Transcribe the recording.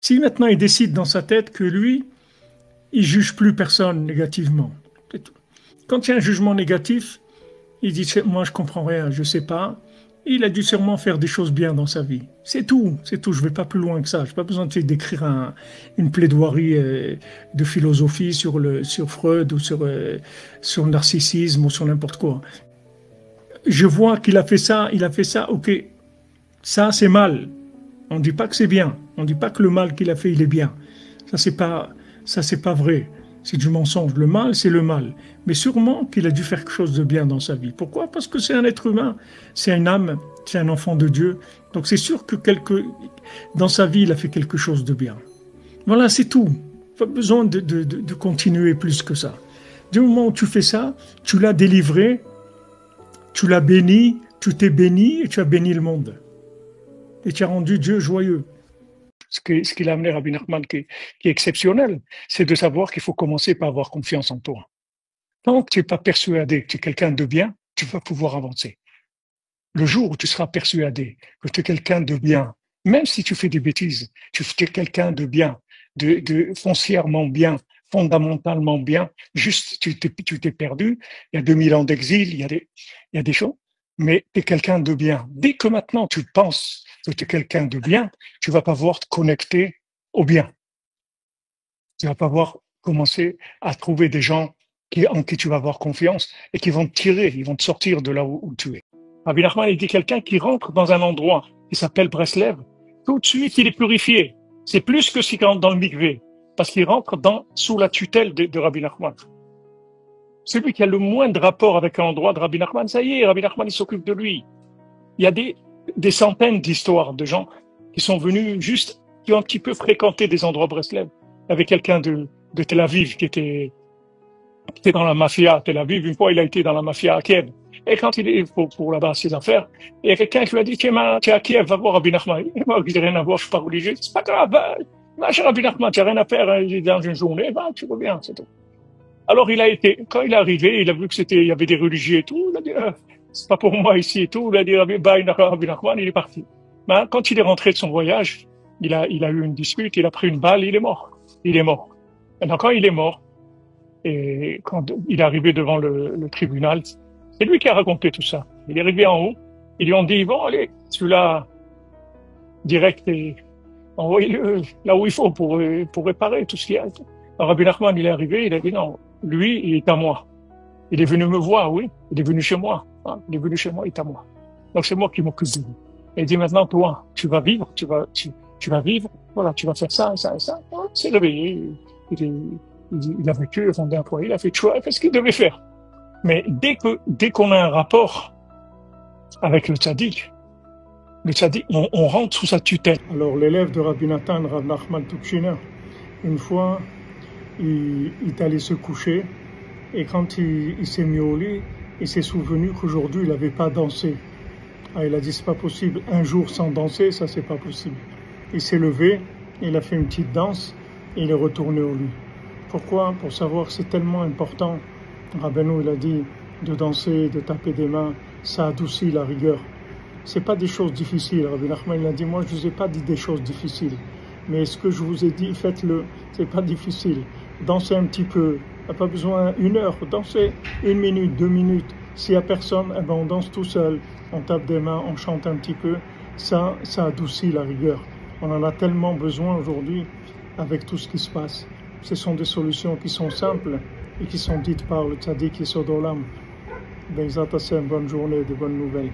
Si maintenant il décide dans sa tête que lui, il juge plus personne négativement, c'est tout. Quand il y a un jugement négatif, il dit moi je comprends rien, je sais pas. Il a dû sûrement faire des choses bien dans sa vie. C'est tout, c'est tout. Je vais pas plus loin que ça. J'ai pas besoin d'écrire une plaidoirie de philosophie sur Freud ou sur le narcissisme ou sur n'importe quoi. Je vois qu'il a fait ça, il a fait ça. Ok, ça c'est mal. On ne dit pas que c'est bien. On ne dit pas que le mal qu'il a fait, il est bien. Ça c'est pas vrai. C'est du mensonge. Le mal, c'est le mal. Mais sûrement qu'il a dû faire quelque chose de bien dans sa vie. Pourquoi? Parce que c'est un être humain. C'est une âme. C'est un enfant de Dieu. Donc c'est sûr que dans sa vie, il a fait quelque chose de bien. Voilà, c'est tout. Pas besoin de continuer plus que ça. Du moment où tu fais ça, tu l'as délivré, tu l'as béni, tu t'es béni et tu as béni le monde. Et tu as rendu Dieu joyeux. Ce qu'il a amené Rabbi Nachman qui est exceptionnel, c'est de savoir qu'il faut commencer par avoir confiance en toi. Tant que tu n'es pas persuadé que tu es quelqu'un de bien, tu vas pouvoir avancer. Le jour où tu seras persuadé que tu es quelqu'un de bien, même si tu fais des bêtises, tu es quelqu'un de bien, de foncièrement bien, fondamentalement bien, juste tu t'es perdu, il y a 2000 ans d'exil, il y a des choses, mais tu es quelqu'un de bien. Dès que maintenant tu penses que tu es quelqu'un de bien, tu vas pas pouvoir te connecter au bien. Tu vas pas pouvoir commencer à trouver des gens en qui tu vas avoir confiance et qui vont te tirer, ils vont te sortir de là où tu es. Rabbi Nachman, il dit quelqu'un qui rentre dans un endroit qui s'appelle Breslev, tout de suite il est purifié. C'est plus que s'il rentre dans le mikvé, parce qu'il rentre sous la tutelle de Rabbi Nachman. Celui qui a le moins de rapport avec un endroit de Rabbi Nachman, ça y est, Rabbi Nachman il s'occupe de lui. Il y a des centaines d'histoires de gens qui sont venus juste, qui ont un petit peu fréquenté des endroits Breslev. Il y avait quelqu'un de Tel Aviv qui était dans la mafia à Tel Aviv. Une fois, il a été dans la mafia à Kiev. Et quand il est pour là-bas ses affaires, il y a quelqu'un qui lui a dit, tu es à Kiev, va voir Rabbi Nachman. Moi, je n'ai rien à voir, je suis pas religieux. C'est pas grave, va chez Rabbi Nachman, tu n'as rien à faire dans une journée, va, tu reviens, c'est tout. Alors il a été, quand il est arrivé, il a vu que il y avait des religieux et tout, il a dit, c'est pas pour moi ici et tout, il a dit, Rabbi Nachman, il est parti. Mais quand il est rentré de son voyage, il a eu une dispute, il a pris une balle, il est mort. Il est mort. Et donc quand il est mort, et quand il est arrivé devant le tribunal, c'est lui qui a raconté tout ça. Il est arrivé en haut, ils lui ont dit, bon, allez, celui-là, direct, et envoyez-le là où il faut pour réparer tout ce qu'il y a. Alors, Rabbi Nachman, il est arrivé, il a dit, non, lui, il est à moi. Il est venu me voir, oui, il est venu chez moi. Hein, il est venu chez moi, il est à moi. Donc, c'est moi qui m'occupe de lui. Et il dit, maintenant, toi, tu vas vivre, tu vas vivre, voilà, tu vas faire ça et ça et ça. C'est réveillé, il a vécu, il a fondé un foyer, il a fait choix, il a fait ce qu'il devait faire. Mais dès qu'on a un rapport avec le tzaddik, on rentre sous sa tutelle. Alors, l'élève de Rabbi Nathan, Rav Nachman Tupchiner, une fois, il est allé se coucher, et quand il s'est mis au lit, il s'est souvenu qu'aujourd'hui, il n'avait pas dansé. Ah, il a dit, c'est pas possible, un jour sans danser, ça c'est pas possible. Il s'est levé, il a fait une petite danse, et il est retourné au lit. Pourquoi? Pour savoir que c'est tellement important. Rabbeinu, il a dit, de danser, de taper des mains, ça adoucit la rigueur. C'est pas des choses difficiles. Rabbi Nachman, il a dit, moi je vous ai pas dit des choses difficiles. Mais ce que je vous ai dit, faites-le, c'est pas difficile. Dansez un petit peu, il n'y a pas besoin 1 heure, dansez 1 minute, 2 minutes. S'il n'y a personne, eh ben on danse tout seul, on tape des mains, on chante un petit peu. Ça adoucit la rigueur. On en a tellement besoin aujourd'hui avec tout ce qui se passe. Ce sont des solutions qui sont simples et qui sont dites par le tzaddik Yesod Olam. Bezrat Hashem, bonne journée, de bonnes nouvelles.